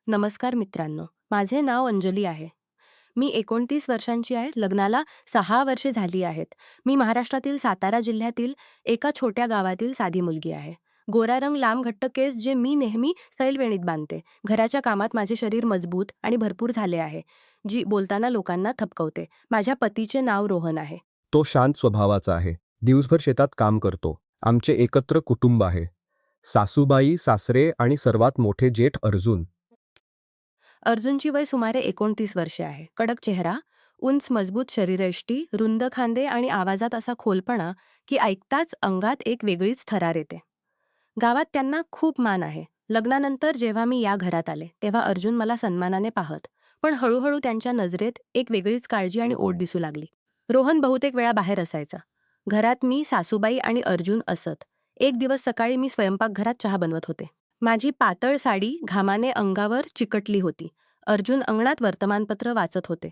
नमस्कार मित्रांनो, माझे नाव अंजली आहे. मी 29 वर्षांची आहे. लग्नाला 6 वर्षे झाली आहेत. मी महाराष्ट्रातील सातारा जिल्ह्यातील एका छोट्या गावातील साधी मुलगी आहे. गोरा रंग, लांब घट्ट केस जे मी नेहमी सैलवेणीत बांधते. घराच्या कामात माझे शरीर मजबूत आणि भरपूर झाले आहे, जी बोलताना लोकांना थपकवते. माझ्या पतीचे नाव रोहन आहे. तो शांत स्वभावाचा आहे. दिवसभर शेतात काम करतो. आमचे एकत्र कुटुंब आहे. सासूबाई, सासरे आणि सर्वात मोठे जेठ अर्जुन. अर्जुनची वय सुमारे 29 वर्षे आहे. कडक चेहरा, उंच मजबूत शरीरयष्टी, रुंद खांदे आणि आवाजात असा खोलपणा की ऐकताच अंगात एक वेगळीच थरार येते. गावात त्यांना खूप मान आहे. लग्नानंतर जेव्हा मी या घरात आले तेव्हा अर्जुन मला सन्मानाने पाहत, पण हळूहळू त्यांच्या नजरेत एक वेगळीच काळजी आणि ओढ दिसू लागली. रोहन बहुतेक वेळा बाहेर असायचा. घरात मी, सासूबाई आणि अर्जुन असत. एक दिवस सकाळी मी स्वयंपाकघरात चहा बनवत होते. माझी पातळ साडी घामाने अंगावर चिकटली होती. अर्जुन अंगणात वर्तमानपत्र वाचत होते.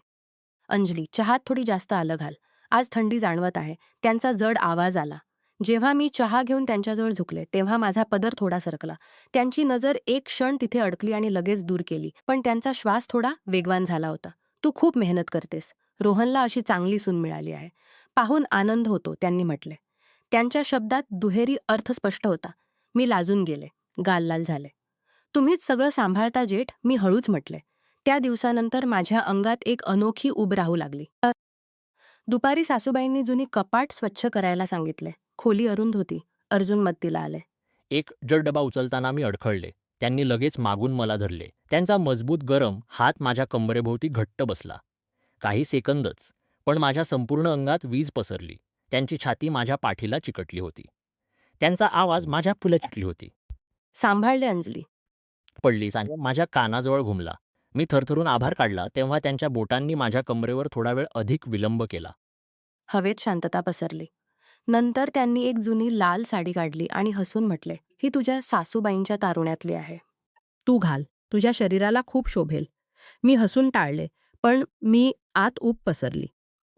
अंजली, चहात थोडी जास्त आलं घाल. आज थंडी जाणवत आहे. त्यांचा जड आवाज आला. जेव्हा मी चहा घेऊन त्यांच्याजवळ झुकले तेव्हा माझा पदर थोडा सरकला. त्यांची नजर एक क्षण तिथे अडकली आणि लगेच दूर केली, पण त्यांचा श्वास थोडा वेगवान झाला होता. तू खूप मेहनत करतेस. रोहनला अशी चांगली सून मिळाली आहे. पाहून आनंद होतो, त्यांनी म्हटले. त्यांच्या शब्दात दुहेरी अर्थ स्पष्ट होता. मी लाजून गेले. गाल लाल झाले. तुम्हीच सगळं सांभाळता जेठ, मी हळूच म्हटले. त्या दिवसानंतर माझ्या अंगात एक अनोखी ऊब राहू लागली. दुपारी सासूबाईंनी जुनी कपाट स्वच्छ करायला सांगितले. खोली अरुंद होती. अर्जुन मदतीला आले. एक जड डबा उचलताना मी अडखळले. त्यांनी लगेच मागून मला धरले. त्यांचा मजबूत गरम हात माझ्या कंबरेभोवती घट्ट बसला. काही सेकंदच, पण माझ्या संपूर्ण अंगात वीज पसरली. त्यांची छाती माझ्या पाठीला चिकटली होती. त्यांचा आवाज माझ्या फुलं चिकटली होती. सांभाळले अंजली. पडली सांगा माझ्या कानाजवळ घुमला. मी थरथरून आभार काढला तेव्हा त्यांच्या बोटांनी माझ्या कंबरेवर थोडा वेळ अधिक विलंब केला. हवेत शांतता पसरली. नंतर त्यांनी एक जुनी लाल साडी काढली आणि हसून म्हटले, ही तुझ्या सासूबाईंच्या तारुण्यातली आहे. तू घाल, तुझ्या शरीराला खूप शोभेल. मी हसून टाळले, पण मी आत ऊब पसरली.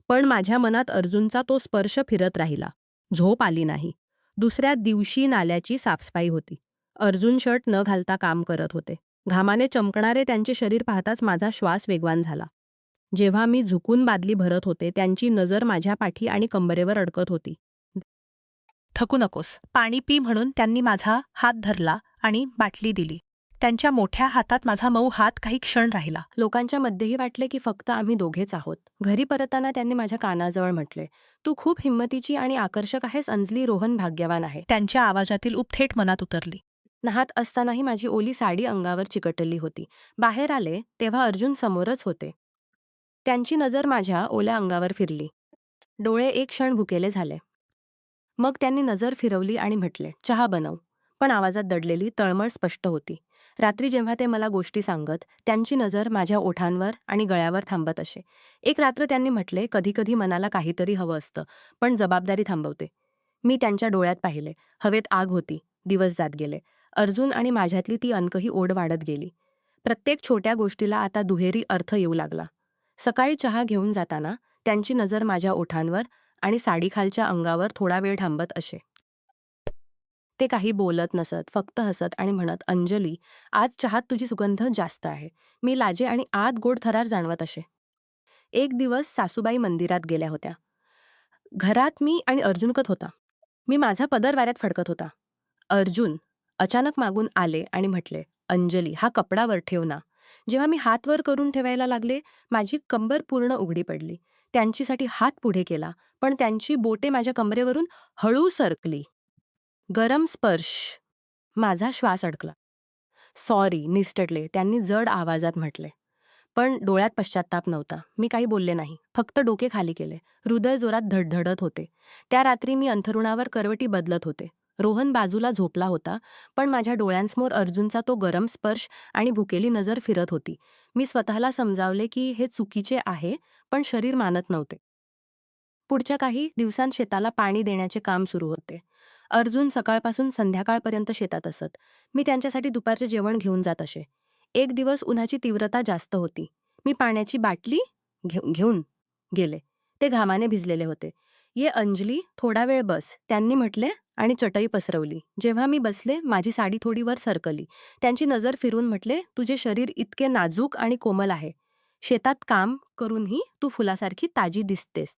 पण माझ्या मनात अर्जुनचा तो स्पर्श फिरत राहिला. झोप आली नाही. दुसऱ्या दिवशी नाल्याची साफसफाई होती. अर्जुन शर्ट न घालता काम करत होते. घामाने चमकणारे त्यांचे शरीर पाहताच माझा श्वास वेगवान झाला. जेव्हा मी झुकून बादली भरत होते त्यांची नजर माझ्या पाठी आणि कंबरेवर अडकत होती. थकू नकोस, पाणी पी म्हणून त्यांनी माझा हात धरला आणि बाटली दिली. त्यांच्या मोठ्या हातात माझा मऊ हात काही क्षण राहिला. लोकांच्या मध्येही वाटले की फक्त आम्ही दोघेच आहोत. घरी परतताना त्यांनी माझ्या कानाजवळ म्हटले, तू खूप हिंमतीची आणि आकर्षक आहेस अंजली. रोहन भाग्यवान आहे. त्यांच्या आवाजातील ऊब थेट मनात उतरली. नहात असतानाही माझी ओली साडी अंगावर चिकटली होती. बाहेर आले तेव्हा अर्जुन समोरच होते. त्यांची नजर माझ्या ओल्या अंगावर फिरली. डोळे एक क्षण भुकेले झाले. मग त्यांनी नजर फिरवली आणि म्हटले, चहा बनव. पण आवाजात दडलेली तळमळ स्पष्ट होती. रात्री जेव्हा ते मला गोष्टी सांगत त्यांची नजर माझ्या ओठांवर आणि गळ्यावर थांबत असे. एक रात्र त्यांनी म्हटले, कधी कधी मनाला काहीतरी हवं असतं, पण जबाबदारी थांबवते. मी त्यांच्या डोळ्यात पाहिले. हवेत आग होती. दिवस जात गेले. अर्जुन आणि माझ्यातली ती अनकही ओढ वाढत गेली. प्रत्येक छोट्या गोष्टीला आता दुहेरी अर्थ येऊ लागला. सकाळी चहा घेऊन जाताना त्यांची नजर माझ्या ओठांवर आणि साडीखालच्या अंगावर थोडा वेळ थांबत असे. ते काही बोलत नसत, फक्त हसत आणि म्हणत, अंजली, आज चहात तुझी सुगंध जास्त आहे. मी लाजे आणि आत गोड थरार जाणवत असे. एक दिवस सासूबाई मंदिरात गेल्या होत्या. घरात मी आणि अर्जुनकत होता. मी माझा पदर वाऱ्यात फडकत होता. अर्जुन अचानक मागून आले आणि म्हटले, अंजली, हा कपडा वर ठेव ना. जेव्हा मी हात वर करून ठेवायला लागले माझी कंबर पूर्ण उघडी पडली. त्यांचीसाठी हात पुढे केला, पण त्यांची बोटे माझ्या कंबरेवरून हळू सरकली. गरम स्पर्श. माझा श्वास अडकला. सॉरी, निस्तटले, त्यांनी जड आवाजात म्हटले. पण डोळ्यात पश्चात्ताप नव्हता. मी काही बोलले नाही, फक्त डोके खाली केले. हृदय जोरात धडधडत होते. त्या रात्री मी अंथरुणावर करवटी बदलत होते. रोहन बाजूला झोपला होता, पण माझ्या डोळ्यांसमोर अर्जुनचा तो गरम स्पर्श आणि भुकेली नजर फिरत होती. मी स्वतःला समजावले की हे चुकीचे आहे, पण शरीर मानत नव्हते. पुढच्या काही दिवसांत शेताला पाणी देण्याचे काम सुरू होते. अर्जुन सकाळपासून संध्याकाळपर्यंत शेतात असत. मी त्यांच्यासाठी दुपारचे जेवण घेऊन जात असे. एक दिवस उन्हाची तीव्रता जास्त होती. मी पाण्याची बाटली घेऊन गेले. ते घामाने भिजलेले होते. ये अंजली, थोडा वेळ बस, त्यांनी म्हटले आणि चटई पसरवली. जेव्हा मी बसले, माझी साडी थोडी वर सरकली. त्यांची नजर फिरून म्हटले, तुझे शरीर इतके नाजूक आणि कोमल आहे. शेतात काम करूनही तू फुलासारखी ताजी दिसतेस.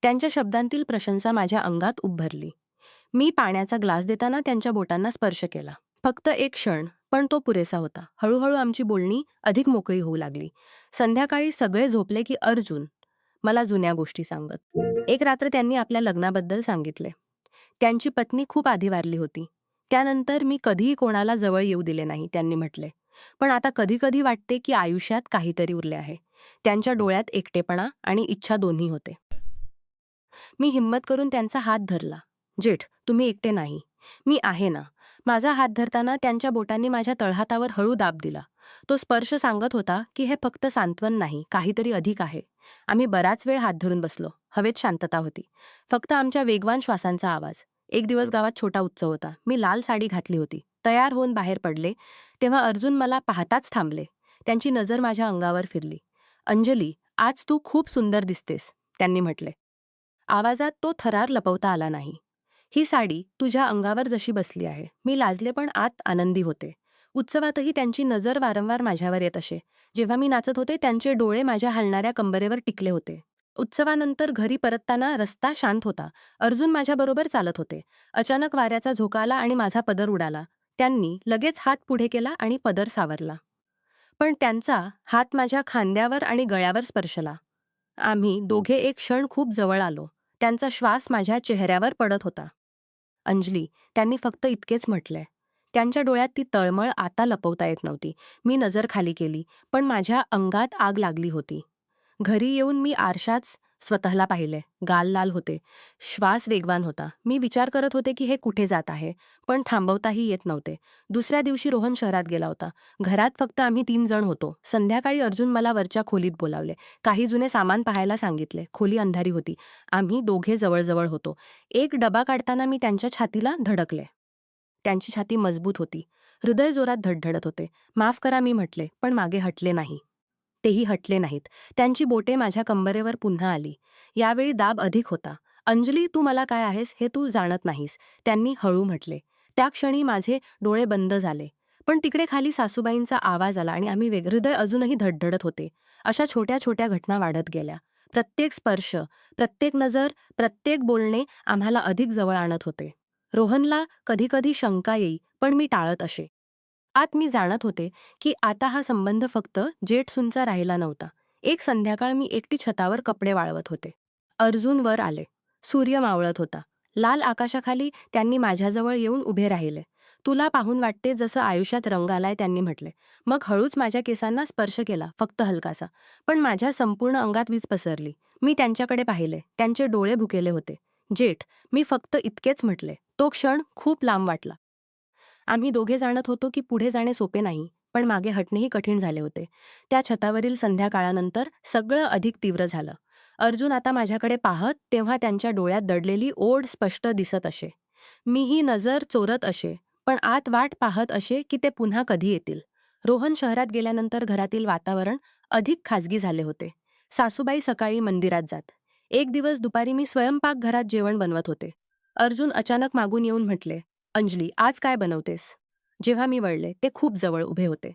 त्यांच्या शब्दांतील प्रशंसा माझ्या अंगात उभरली. मी पाण्याचा ग्लास देताना त्यांच्या बोटांना स्पर्श केला. फक्त एक क्षण, पण तो पुरेसा होता. हळूहळू आमची बोलणी अधिक मोकळी होऊ लागली. संध्याकाळी सगळे झोपले की अर्जुन मला जुन्या गोष्टी सांगत. एक रात्र त्यांनी आपल्या लग्नाबद्दल सांगितले. त्यांची पत्नी खूप आधी वारली होती. त्यानंतर मी कधीही कोणाला जवळ येऊ दिले नाही, त्यांनी म्हटले. पण आता कधी कधी वाटते की आयुष्यात काहीतरी उरले आहे. त्यांच्या डोळ्यात एकटेपणा आणि इच्छा दोन्ही होते. मी हिंमत करून त्यांचा हात धरला. जेठ, तुम्ही एकटे नाही. मी आहे ना. माझा हात धरताना त्यांच्या बोटांनी माझ्या तळहातावर हळू दाब दिला. तो स्पर्श सांगत होता की हे फक्त सांत्वन नाही, काहीतरी अधिक आहे. आम्ही बराच वेळ हात धरून बसलो. हवेत शांतता होती. फक्त आमच्या वेगवान श्वासांचा आवाज. एक दिवस गावात छोटा उत्सव होता. मी लाल साडी घातली होती. तयार होऊन बाहेर पडले तेव्हा अर्जुन मला पाहताच थांबले. त्यांची नजर माझ्या अंगावर फिरली. अंजली, आज तू खूप सुंदर दिसतेस, त्यांनी म्हटले. आवाजात तो थरार लपवता आला नाही. ही साडी तुझ्या अंगावर जशी बसली आहे. मी लाजले पण आत आनंदी होते. उत्सवातही त्यांची नजर वारंवार माझ्यावर येत असे. जेव्हा मी नाचत होते त्यांचे डोळे माझ्या हलणाऱ्या कंबरेवर टिकले होते. उत्सवानंतर घरी परतताना रस्ता शांत होता. अर्जुन माझ्याबरोबर चालत होते. अचानक वाऱ्याचा झोका आला आणि माझा पदर उडाला. त्यांनी लगेच हात पुढे केला आणि पदर सावरला. पण त्यांचा हात माझ्या खांद्यावर आणि गळ्यावर स्पर्शला. आम्ही दोघे एक क्षण खूप जवळ आलो. त्यांचा श्वास माझ्या चेहऱ्यावर पडत होता. अंजली, त्यांनी फक्त इतकेच म्हटले. त्यांच्या डोळ्यात ती तळमळ आता लपवता येत नव्हती. मी नजर खाली केली, पण माझ्या अंगात आग लागली होती. घरी येऊन मी आरशात स्वतःला पाहिले. गाल लाल होते. श्वास वेगवान होता. मी विचार करत होते की हे कुठे जात आहे, पण थांबवताही येत नव्हते. दुसऱ्या दिवशी रोहन शहरात गेला होता. घरात फक्त आम्ही 3 जण होतो. संध्याकाळी अर्जुन मला वरच्या खोलीत बोलावले. काही जुने सामान पाहायला सांगितले. खोली अंधारी होती. आम्ही दोघे जवळजवळ होतो. एक डबा काढताना मी त्यांच्या छातीला धडकले. त्यांची छाती मजबूत होती. हृदय जोरात धडधडत होते. माफ करा, मी म्हटले, पण मागे हटले नाही. तेही हटले नाहीत. त्यांची बोटे माझ्या कंबरेवर पुन्हा आली. यावेळी दाब अधिक होता. अंजली, तू मला काय आहेस हे तू जाणत नाहीस, त्यांनी हळू म्हटले. त्या क्षणी माझे डोळे बंद झाले. पण तिकडे खाली सासूबाईंचा आवाज आला आणि आम्ही हृदय अजूनही धडधडत होते. अशा छोट्या छोट्या घटना वाढत गेल्या. प्रत्येक स्पर्श, प्रत्येक नजर, प्रत्येक बोलणे आम्हाला अधिक जवळ आणत होते. रोहनला कधीकधी शंका येई, पण मी टाळत असे. आत मी जाणत होते की आता हा संबंध फक्त जेठ-सूनचा राहिला नव्हता. एक संध्याकाळ मी एकटी छतावर कपडे वाळवत होते. अर्जुन वर आले. सूर्य मावळत होता. लाल आकाशाखाली त्यांनी माझ्याजवळ येऊन उभे राहिले. तुला पाहून वाटते जसं आयुष्यात रंग आलाय, त्यांनी म्हटले. मग हळूच माझ्या केसांना स्पर्श केला, फक्त हलकासा. पण माझ्या संपूर्ण अंगात वीज पसरली. मी त्यांच्याकडे पाहिले. त्यांचे डोळे भुकेले होते. जेठ, मी फक्त इतकेच म्हटले. तो क्षण खूप लांब वाटला. आम्ही दोघे जाणत होतो की पुढे जाणे सोपे नाही, पण मागे हटणेही कठीण झाले होते. त्या छतावरील संध्याकाळानंतर सगळं अधिक तीव्र झालं. अर्जुन आता माझ्याकडे पाहत तेव्हा त्यांच्या डोळ्यात दडलेली ओढ स्पष्ट दिसत असे. मीही नजर चोरत असे, पण आत वाट पाहत असे की ते पुन्हा कधी येतील. रोहन शहरात गेल्यानंतर घरातील वातावरण अधिक खाजगी झाले होते. सासूबाई सकाळी मंदिरात जात. एक दिवस दुपारी मी स्वयंपाकघरात जेवण बनवत होते. अर्जुन अचानक मागून येऊन म्हटले, अंजली, आज काय बनवतेस? जेव्हा मी वळले, ते खूप जवळ उभे होते.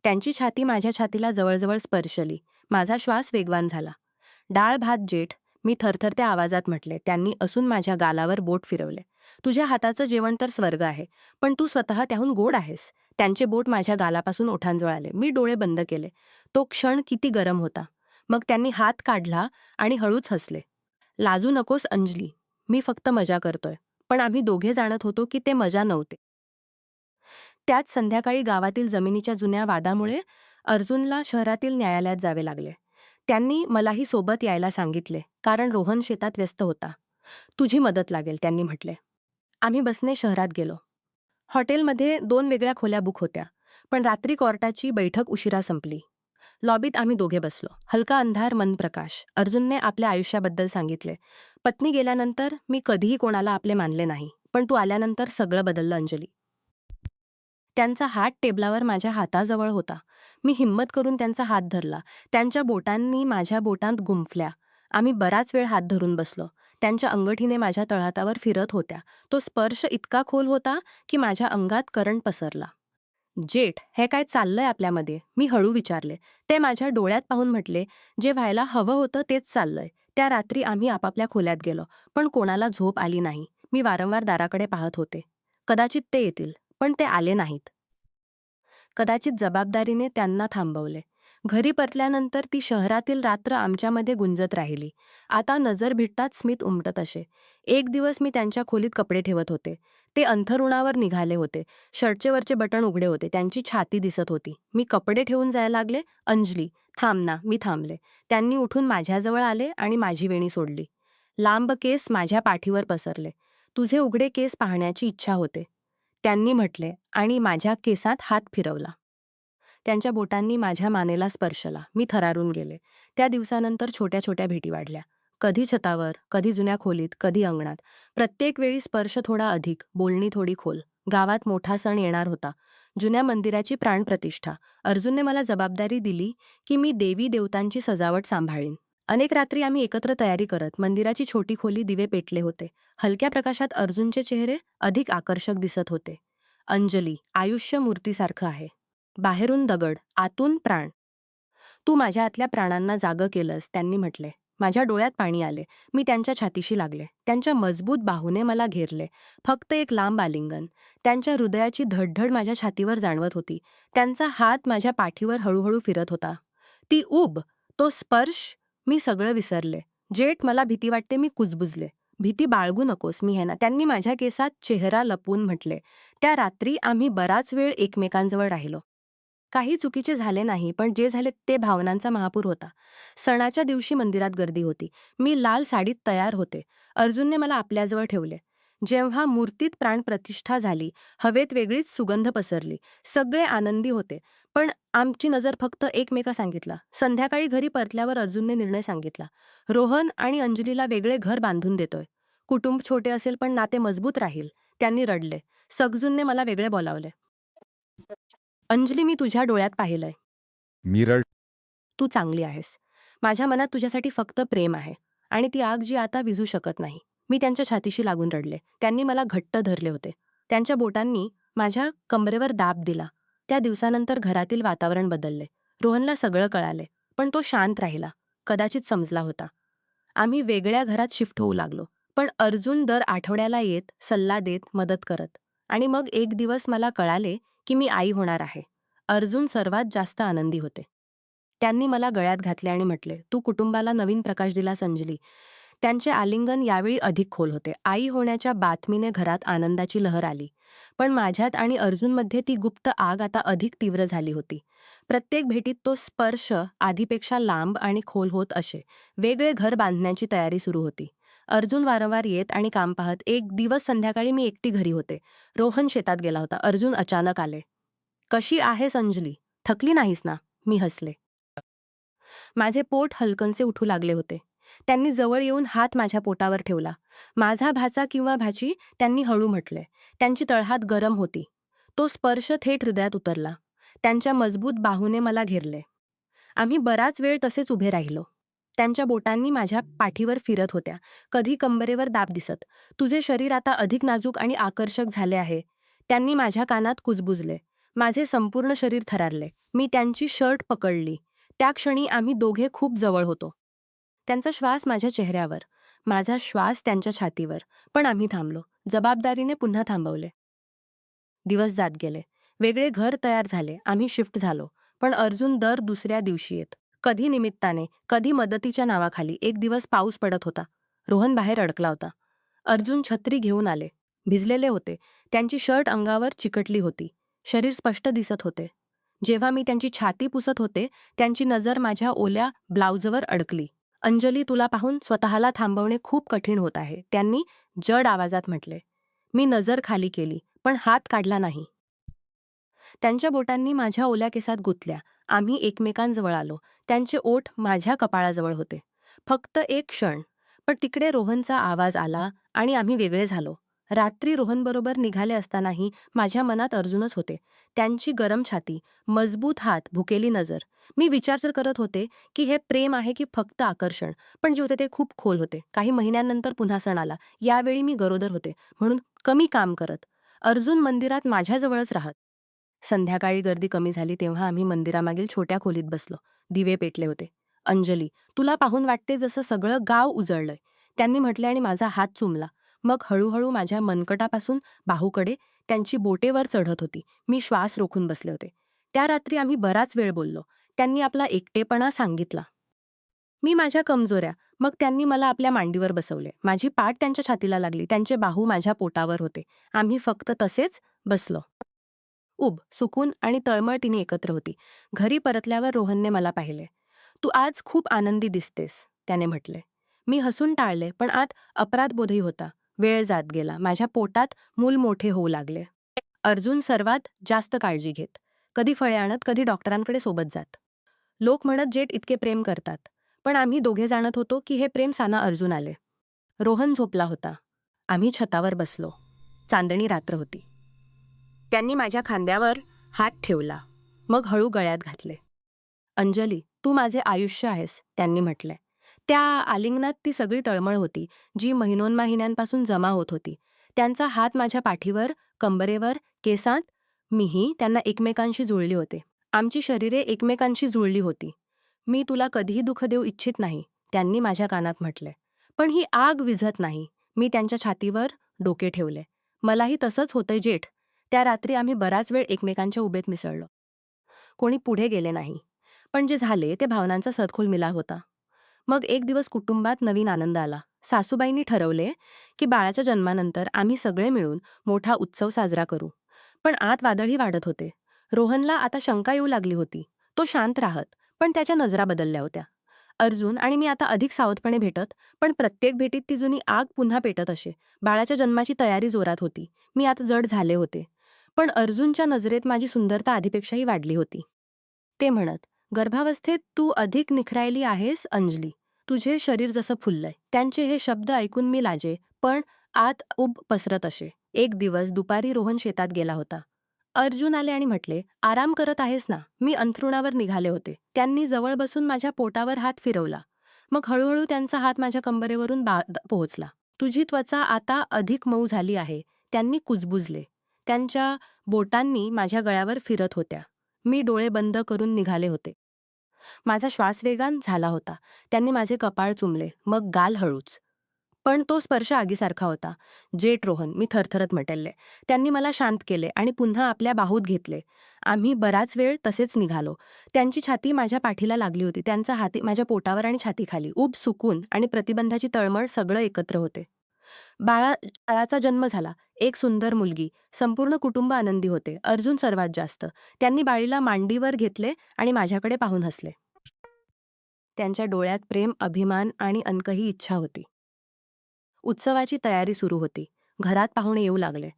त्यांची छाती माझ्या छातीला जवळजवळ स्पर्शली. माझा श्वास वेगवान झाला. डाळ भात जेठ, मी थरथरत्या आवाजात म्हटले. त्यांनी असून माझ्या गालावर बोट फिरवले. तुझ्या हाताचं जेवण तर स्वर्ग आहे, पण तू स्वतः त्याहून गोड आहेस. त्यांचे बोट माझ्या गालापासून ओठांजवळ आले. मी डोळे बंद केले. तो क्षण किती गरम होता. मग त्यांनी हात काढला आणि हळूच हसले. लाजू नकोस अंजली, मी फक्त मजा करतोय. पण आम्ही दोघे जाणत होतो की ते मजा नव्हते. त्याच संध्याकाळी गावातील जमिनीच्या जुन्या वादामुळे अर्जुनला शहरातील न्यायालयात जावे लागले. त्यांनी मलाही सोबत यायला सांगितले, कारण रोहन शेतात व्यस्त होता. तुझी मदत लागेल, त्यांनी म्हटले. आम्ही बसने शहरात गेलो. हॉटेलमध्ये 2 वेगळ्या खोल्या बुक होत्या, पण रात्री कोर्टाची बैठक उशिरा संपली. लॉबीत आम्ही दोघे बसलो. हलका अंधार, मन प्रकाश. अर्जुनने आपल्या आयुष्याबद्दल सांगितले. पत्नी गेल्यानंतर मी कधीही कोणाला आपले मानले नाही, पण तू आल्यानंतर सगळं बदललं अंजली. त्यांचा हात टेबलावर माझ्या हाताजवळ होता. मी हिंमत करून त्यांचा हात धरला. त्यांच्या बोटांनी माझ्या बोटांत गुंफल्या. आम्ही बराच वेळ हात धरून बसलो. त्यांच्या अंगठीने माझ्या तळहातावर फिरत होत्या. तो स्पर्श इतका खोल होता की माझ्या अंगात करंट पसरला. जेठ, हे काय चाललंय आपल्यामध्ये? मी हळू विचारले. ते माझ्या डोळ्यात पाहून म्हटले, जे व्हायला हवं होतं तेच चाललंय. त्या रात्री आम्ही आपापल्या खोल्यात गेलो, पण कोणाला झोप आली नाही. मी वारंवार दाराकडे पाहत होते. कदाचित ते येतील, पण ते आले नाहीत. कदाचित जबाबदारीने त्यांना थांबवले. घरी परतल्यानंतर ती शहरातील रात्र आमच्यामध्ये गुंजत राहिली. आता नजर भिडताच स्मित उमटत असे. एक दिवस मी त्यांच्या खोलीत कपडे ठेवत होते. ते अंथरुणावर निघाले होते. शर्टचे वरचे बटण उघडे होते. त्यांची छाती दिसत होती. मी कपडे ठेवून जायला लागले. अंजली, थांब ना. मी थांबले. त्यांनी उठून माझ्याजवळ आले आणि माझी वेणी सोडली. लांब केस माझ्या पाठीवर पसरले. तुझे उघडे केस पाहण्याची इच्छा होते, त्यांनी म्हटले आणि माझ्या केसात हात फिरवला. त्यांच्या बोटांनी माझ्या मानेला स्पर्शला. मी थरारून गेले. त्या दिवसानंतर छोट्या छोट्या भेटी वाढल्या. कधी छतावर, कधी जुन्या खोलीत, कधी अंगणात. प्रत्येक वेळी स्पर्श थोडा अधिक, बोलणी थोडी खोल. गावात मोठा सण येणार होता. जुन्या मंदिराची प्राणप्रतिष्ठा. अर्जुनने मला जबाबदारी दिली की मी देवी देवतांची सजावट सांभाळीन. अनेक रात्री आम्ही एकत्र तयारी करत. मंदिराची छोटी खोली, दिवे पेटले होते. हलक्या प्रकाशात अर्जुनचे चेहरे अधिक आकर्षक दिसत होते. अंजली, आयुष्य मूर्तीसारखं आहे. बाहेरून दगड, आतून प्राण. तू माझ्या आतल्या प्राणांना जागं केलंस, त्यांनी म्हटले. माझ्या डोळ्यात पाणी आले. मी त्यांच्या छातीशी लागले. त्यांच्या मजबूत बाहूने मला घेरले. फक्त एक लांब आलिंगन. त्यांच्या हृदयाची धडधड माझ्या छातीवर जाणवत होती. त्यांचा हात माझ्या पाठीवर हळूहळू फिरत होता. ती ऊब, तो स्पर्श, मी सगळं विसरले. जेठ, मला भीती वाटते, मी कुजबुजले. भीती बाळगू नकोस, मी आहे ना, त्यांनी माझ्या केसात चेहरा लपवून म्हटले. त्या रात्री आम्ही बराच वेळ एकमेकांजवळ राहिलो. काही चुकीचे झाले नाही, पण जे झाले ते भावनांचा महापूर होता. सणाच्या दिवशी मंदिरात गर्दी होती. मी लाल साडीत तयार होते. अर्जुनने मला आपल्याजवळ ठेवले. जेव्हा मूर्तीत प्राणप्रतिष्ठा झाली, हवेत वेगळीच सुगंध पसरली. सगळे आनंदी होते, पण आमची नजर फक्त एकमेका सांगितला. संध्याकाळी घरी परतल्यावर अर्जुनने निर्णय सांगितला. रोहन आणि अंजलीला वेगळे घर बांधून देतोय. कुटुंब छोटे असेल पण नाते मजबूत राहील. त्यांनी रडले. सगजूनने मला वेगळे बोलावले. अंजली, मी तुझ्या डोळ्यात पाहिलंय. मीरड तू चांगली आहेस. माझ्या मनात तुझ्यासाठी फक्त प्रेम आहे आणि ती आग जी आता विझू शकत नाही. मी त्यांच्या छातीशी लागून रडले. त्यांनी मला घट्ट धरले होते. त्यांच्या बोटांनी माझ्या कमरेवर दाब दिला. त्या दिवसानंतर घरातील वातावरण बदलले. रोहनला सगळं कळाले, पण तो शांत राहिला. कदाचित समजला होता. आम्ही वेगळ्या घरात शिफ्ट होऊ लागलो. पण अर्जुन दर आठवड्याला येत, सल्ला देत, मदत करत. आणि मग एक दिवस मला कळाले की मी आई होणार आहे. अर्जुन सर्वात जास्त आनंदी होते. त्यांनी मला गळ्यात घातले आणि म्हटले, तू कुटुंबाला नवीन प्रकाश दिलास अंजली. त्यांचे आलिंगन यावेळी अधिक खोल होते. आई होण्याच्या बातमीने घरात आनंदाची लहर आली. पण माझ्यात आणि अर्जुनमध्ये ती गुप्त आग आता अधिक तीव्र झाली होती. प्रत्येक भेटीत तो स्पर्श आधीपेक्षा लांब आणि खोल होत असे. वेगळे घर बांधण्याची तयारी सुरू होती. अर्जुन वारंवार येत आणि काम पाहत. एक दिवस संध्याकाळी मी एकटी घरी होते. रोहन शेतात गेला होता. अर्जुन अचानक आले. कशी आहेस अंजली? थकली नाहीस ना? मी हसले. माझे पोट हलकनसे उठू लागले होते. त्यांनी जवळ येऊन हात माझ्या पोटावर ठेवला. माझा भाचा किंवा भाची, त्यांनी हळू म्हटले. त्यांची तळहात गरम होती. तो स्पर्श थेट हृदयात उतरला. त्यांच्या मजबूत बाहूने मला घेरले. आम्ही बराच वेळ तसेच उभे राहिलो. त्यांच्या बोटांनी माझ्या पाठीवर फिरत होत्या. कधी कंबरेवर दाब दिसत. तुझे शरीर आता अधिक नाजूक आणि आकर्षक झाले आहे. त्यांनी माझ्या कानात कुजबुजले. माझे संपूर्ण शरीर थरारले. मी त्यांची शर्ट पकडली. त्या क्षणी आम्ही दोघे खूप जवळ होतो. त्यांचा श्वास माझ्या चेहऱ्यावर, माझा श्वास त्यांच्या छातीवर. पण आम्ही थांबलो. जबाबदारीने पुन्हा थांबवले. दिवस जात गेले. वेगळे घर तयार झाले. आम्ही शिफ्ट झालो. पण अर्जुन दर दुसऱ्या दिवशी येत. कधी निमित्ताने, कधी मदतीच्या नावाखाली. एक दिवस पाऊस पडत होता. रोहन बाहेर अडकला होता. अर्जुन छत्री घेऊन आले. भिजलेले होते. त्यांची शर्ट अंगावर चिकटली होती. शरीर स्पष्ट दिसत होते. जेव्हा मी त्यांची छाती पुसत होते, त्यांची नजर माझ्या ओल्या ब्लाउजवर अडकली. अंजली, तुला पाहून स्वतःला थांबवणे खूप कठीण होत आहे, त्यांनी जड आवाजात म्हटले. मी नजर खाली केली, पण हात काढला नाही. त्यांच्या बोटांनी माझ्या ओल्या केसात गुंतल्या. आम्ही एकमेकांजवळ आलो. त्यांचे ओठ माझ्या कपाळाजवळ होते. फक्त एक क्षण. पण तिकडे रोहनचा आवाज आला आणि आम्ही वेगळे झालो. रात्री रोहनबरोबर निघाले असतानाही माझ्या मनात अर्जुनच होते. त्यांची गरम छाती, मजबूत हात, भुकेली नजर. मी विचार करत होते की हे प्रेम आहे की फक्त आकर्षण. पण जे होते ते खूप खोल होते. काही महिन्यांनंतर पुन्हा सण आला. यावेळी मी गरोदर होते, म्हणून कमी काम करत. अर्जुन मंदिरात माझ्याजवळच राहत. संध्याकाळी गर्दी कमी झाली तेव्हा आम्ही मंदिरामागील छोट्या खोलीत बसलो. दिवे पेटले होते. अंजली, तुला पाहून वाटते जसं सगळं गाव उजळलंय, त्यांनी म्हटले आणि माझा हात चुमला. मग हळूहळू माझ्या मनकटापासून बाहूकडे त्यांची बोटे वर चढत होती. मी श्वास रोखून बसले होते. त्या रात्री आम्ही बराच वेळ बोललो. त्यांनी आपला एकटेपणा सांगितला. मी माझ्या कमजोऱ्या. मग त्यांनी मला आपल्या मांडीवर बसवले. माझी पाठ त्यांच्या छातीला लागली. त्यांचे बाहू माझ्या पोटावर होते. आम्ही फक्त तसेच बसलो. सुकून आणि तळमळ तिने एकत्र होती. घरी परतल्यावर रोहनने मला पाहिले. तू आज खूप आनंदी दिसतेस, त्याने म्हटले. मी हसून टाळले, पण आत अपराधबोधही होता. वेळ जात गेला. माझ्या पोटात मूल मोठे होऊ लागले. अर्जुन सर्वात जास्त काळजी घेत. कधी फळे आणत, कधी डॉक्टरांकडे सोबत जात. लोक म्हणत जेठ इतके प्रेम करतात. पण आम्ही दोघे जाणत होतो की हे प्रेम साना अर्जुन आले. रोहन झोपला होता. आम्ही छतावर बसलो. चांदणी रात्र होती. त्यांनी माझ्या खांद्यावर हात ठेवला. मग हळू गळ्यात घातले. अंजली, तू माझे आयुष्य आहेस, त्यांनी म्हटले. त्या आलिंगनात ती सगळी तळमळ होती, जी महिन्यांपासून जमा होत होती. त्यांचा हात माझ्या पाठीवर, कंबरेवर, केसांत. मीही त्यांना एकमेकांशी जुळली होते. आमची शरीरे एकमेकांशी जुळली होती. मी तुला कधीही दुःख देऊ इच्छित नाही, त्यांनी माझ्या कानात म्हटले. पण ही आग विझत नाही. मी त्यांच्या छातीवर डोके ठेवले. मलाही तसंच होतंय जेठ. त्या रात्री आम्ही बराच वेळ एकमेकांच्या उभेत मिसळलो. कोणी पुढे गेले नाही. पण जे झाले ते भावनांचा सदखोल मिलाप होता. मग एक दिवस कुटुंबात नवीन आनंद आला. सासूबाईंनी ठरवले की बाळाच्या जन्मानंतर आम्ही सगळे मिळून मोठा उत्सव साजरा करू. पण आत वादळही वाढत होते. रोहनला आता शंका येऊ लागली होती. तो शांत राहत, पण त्याच्या नजरा बदलल्या होत्या. अर्जुन आणि मी आता अधिक सावधपणे भेटत, पण प्रत्येक भेटीत ती जुनी आग पुन्हा पेटत असे. बाळाच्या जन्माची तयारी जोरात होती. मी आता जड झाले होते. पण अर्जुनच्या नजरेत माझी सुंदरता आधीपेक्षाही वाढली होती. ते म्हणत, गर्भावस्थेत तू अधिक निखरायली आहेस अंजली. तुझे शरीर जसं फुललंय. त्यांचे हे शब्द ऐकून मी लाजे, पण आत उब पसरत असे. एक दिवस दुपारी रोहन शेतात गेला होता. अर्जुन आले आणि म्हटले, आराम करत आहेस ना? मी अंथरुणावर निघाले होते. त्यांनी जवळ बसून माझ्या पोटावर हात फिरवला. मग हळूहळू त्यांचा हात माझ्या कंबरेवरून पोहोचला. तुझी त्वचा आता अधिक मऊ झाली आहे, त्यांनी कुजबुजले. त्यांच्या बोटांनी माझ्या गळ्यावर फिरत होत्या. मी डोळे बंद करून निघाले होते. माझा श्वास वेगान झाला होता. त्यांनी माझे कपाळ चुंबले, मग गाल हळूच. पण तो स्पर्श आगीसारखा होता. जेठ रोहन, मी थरथरत म्हटले. त्यांनी मला शांत केले आणि पुन्हा आपल्या बाहूत घेतले. आम्ही बराच वेळ तसेच निघालो. त्यांची छाती माझ्या पाठीला लागली होती. त्यांचा हात माझ्या पोटावर आणि छातीखाली. सुकून आणि प्रतिबंधाची तळमळ सगळं एकत्र होते. बाळाचा जन्म झाला. एक सुंदर मुलगी. संपूर्ण कुटुंब आनंदी होते. अर्जुन सर्वात जास्त. त्यांनी बाळीला मांडीवर घेतले आणि माझ्याकडे पाहून हसले. त्यांच्या डोळ्यात प्रेम, अभिमान आणि अनकही इच्छा होती. उत्सवाची तयारी सुरू होती. घरात पाहुणे येऊ लागले.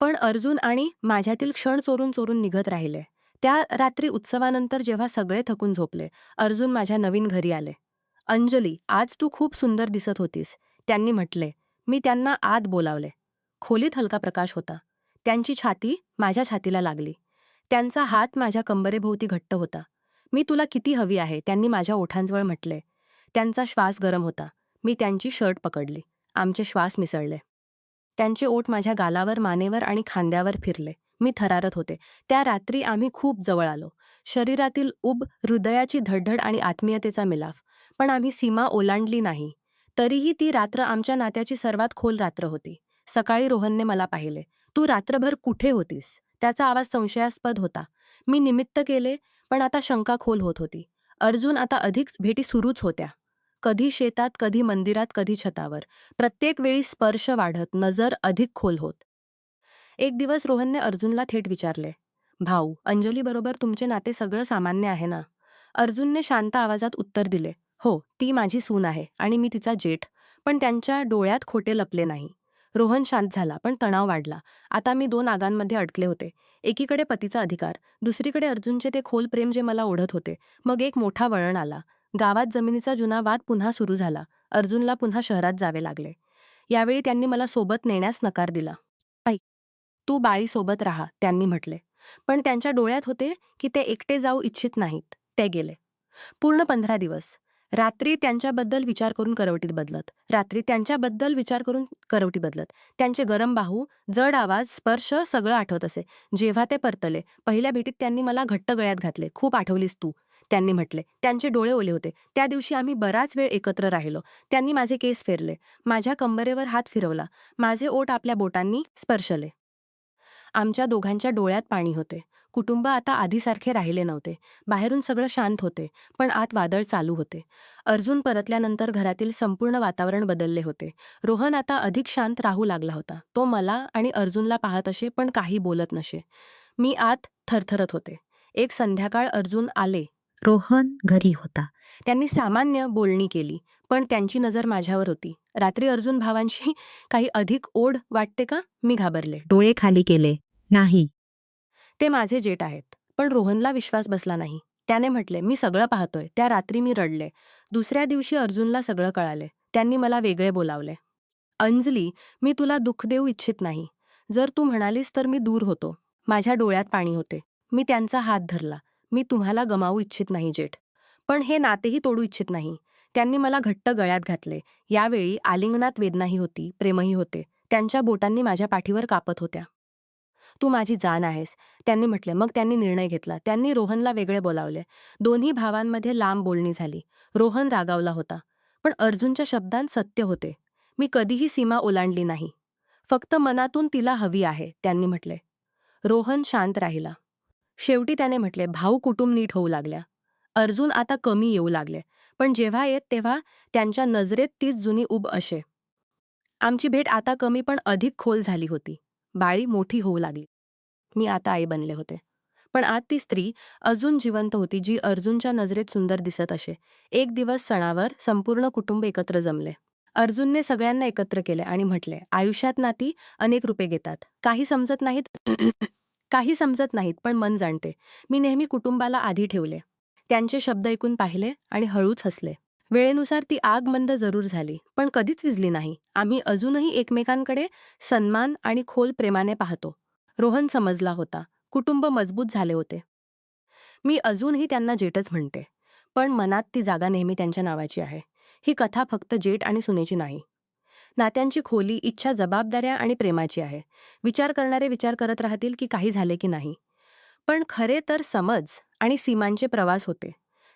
पण अर्जुन आणि माझ्यातील क्षण चोरून चोरून निघत राहिले. त्या रात्री उत्सवानंतर जेव्हा सगळे थकून झोपले, अर्जुन माझ्या नवीन घरी आले. अंजली, आज तू खूप सुंदर दिसत होतीस, त्यांनी म्हटले. मी त्यांना आत बोलावले. खोलीत हलका प्रकाश होता. त्यांची छाती माझ्या छातीला लागली. त्यांचा हात माझ्या कंबरेभोवती घट्ट होता. मी तुला किती हवी आहे, त्यांनी माझ्या ओठांजवळ म्हटले. त्यांचा श्वास गरम होता. मी त्यांची शर्ट पकडली. आमचे श्वास मिसळले. त्यांचे ओठ माझ्या गालावर, मानेवर आणि खांद्यावर फिरले. मी थरारत होते. त्या रात्री आम्ही खूप जवळ आलो. शरीरातील हृदयाची धडधड आणि आत्मीयतेचा मिलाफ. पण आम्ही सीमा ओलांडली नाही. तरीही ती रात्र आमच्या नात्याची सर्वात खोल रात्र होती. सकाळी रोहनने मला पाहिले. तू रात्रभर कुठे होतीस? त्याचा आवाज संशयास्पद होता. मी निमित्त केले, पण आता शंका खोल होत होती. अर्जुन आता अधिक भेटी सुरूच होत्या. कधी शेतात, कधी मंदिरात, कधी छतावर. प्रत्येक वेळी स्पर्श वाढत, नजर अधिक खोल होत. एक दिवस रोहनने अर्जुनला थेट विचारले, भाऊ, अंजलीबरोबर तुमचे नाते सगळं सामान्य आहे ना? अर्जुनने शांत आवाजात उत्तर दिले, हो, ती माझी सून आहे आणि मी तिचा जेठ. पण त्यांच्या डोळ्यात खोटे लपले नाही. रोहन शांत झाला, पण तणाव वाढला. आता मी 2 आगांमध्ये अडकले होते. एकीकडे पतीचा अधिकार, दुसरीकडे अर्जुनचे ते खोल प्रेम जे मला ओढत होते. मग एक मोठा वळण आला. गावात जमिनीचा जुना वाद पुन्हा सुरू झाला. अर्जुनला पुन्हा शहरात जावे लागले. यावेळी त्यांनी मला सोबत नेण्यास नकार दिला. तू बाळीसोबत राहा, त्यांनी म्हटले. पण त्यांच्या डोळ्यात होते की ते एकटे जाऊ इच्छित नाहीत. ते गेले. पूर्ण 15 दिवस. रात्री त्यांच्याबद्दल विचार करून करवटीत बदलत. त्यांचे गरम बाहू, जड आवाज, स्पर्श सगळं आठवत असे. जेव्हा ते परतले, पहिल्या भेटीत त्यांनी मला घट्ट गळ्यात घातले. खूप आठवलीस तू, त्यांनी म्हटले. त्यांचे डोळे ओले होते. त्या दिवशी आम्ही बराच वेळ एकत्र राहिलो. त्यांनी माझे केस फेरले, माझ्या कंबरेवर हात फिरवला, माझे ओठ आपल्या बोटांनी स्पर्शले. आमच्या दोघांच्या डोळ्यात पाणी होते. कुटुंब आता आधीसारखे राहिले नव्हते. बाहेरून सगळं शांत होते, पण आत वादळ चालू होते. अर्जुन परतल्यानंतर घरातील संपूर्ण वातावरण बदलले होते. रोहन आता अधिक शांत राहू लागला होता. तो मला आणि अर्जुनला पाहत असे, पण काही बोलत नसे. मी आत थरथरत होते. एक संध्याकाळ अर्जुन आले. रोहन घरी होता. त्यांनी सामान्य बोलणी केली, पण त्यांची नजर माझ्यावर होती. रात्री अर्जुन भावांशी काही अधिक ओढ वाटते का? मी घाबरले. डोळे खाली केले. नाही. ते माझे जेट आहेत. पण रोहनला विश्वास बसला नाही. त्याने म्हटले, मी सगळं पाहतोय. त्या रात्री मी रडले. दुसऱ्या दिवशी अर्जुनला सगळं कळाले. त्यांनी मला वेगळे बोलावले. अंजली, मी तुला दुःख देऊ इच्छित नाही. जर तू म्हणालीस तर मी दूर होतो. माझ्या डोळ्यात पाणी होते. मी त्यांचा हात धरला. मी तुम्हाला गमावू इच्छित नाही जेठ. पण हे नातेही तोडू इच्छित नाही. त्यांनी मला घट्ट गळ्यात घातले. यावेळी आलिंगनात वेदनाही होती, प्रेमही होते. त्यांच्या बोटांनी माझ्या पाठीवर कापत होत्या. तू माझी जान आहेस, त्यांनी म्हटले. मग त्यांनी निर्णय घेतला. त्यांनी रोहनला वेगळे बोलावले. दोन्ही भावांमध्ये लांब बोलणी झाली. रोहन रागावला होता, पण अर्जुनच्या शब्दांत सत्य होते. मी कधीही सीमा ओलांडली नाही. फक्त मनातून तिला हवी आहे, त्यांनी म्हटले. रोहन शांत राहिला. शेवटी त्याने म्हटले, भाऊ कुटुंब नीट होऊ लागल्या. अर्जुन आता कमी येऊ लागले, पण जेव्हा येत तेव्हा त्यांच्या नजरेत तीच जुनी उब असे. आमची भेट आता कमी पण अधिक खोल झाली होती. बाळी मोठी होऊ लागली. मी आता आई बनले होते. पण आत ती स्त्री अजून जिवंत होती, जी अर्जुनच्या नजरेत सुंदर दिसत असे. एक दिवस सणावर संपूर्ण कुटुंब एकत्र जमले. अर्जुनने सगळ्यांना एकत्र केले आणि म्हटले, आयुष्यात नाती अनेक रूपे घेतात. काही समजत नाहीत पण मन जाणते. मी नेहमी कुटुंबाला आधी ठेवले. त्यांचे शब्द ऐकून पाहिले आणि हळूच हसले. वेळेनुसार ती आग मंद जरूर झाली, पण कधीच विझली नाही. आम्ही अजूनही एकमेकांकडे सन्मान आणि खोल प्रेमाने पाहतो. रोहन समजला होता. कुटुंब मजबूत झाले होते. मी अजूनही त्यांना जेठच म्हणते, पण मनात ती जागा नेहमी त्यांच्या नावाची आहे. ही कथा फक्त जेठ आणि सुनेची नाही. नात्यांची खोली, इच्छा, जबाबदाऱ्या आणि प्रेमाची आहे. विचार करणारे विचार करत राहतील की काही झाले की नाही. पण खरे तर समज आणि सीमांचे प्रवास होते.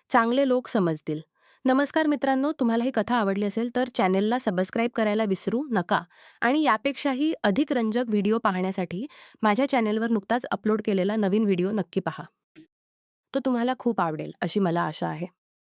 चांगले लोक समजतील. नमस्कार मित्रांनो, तुम्हाला ही कथा आवडली असेल तर चॅनेलला सबस्क्राईब करायला विसरू नका. आणि यापेक्षाही अधिक रंजक व्हिडिओ पाहण्यासाठी माझ्या चॅनेलवर नुकताच अपलोड केलेला नवीन व्हिडिओ नक्की पहा. तो तुम्हाला खूप आवडेल अशी मला आशा आहे.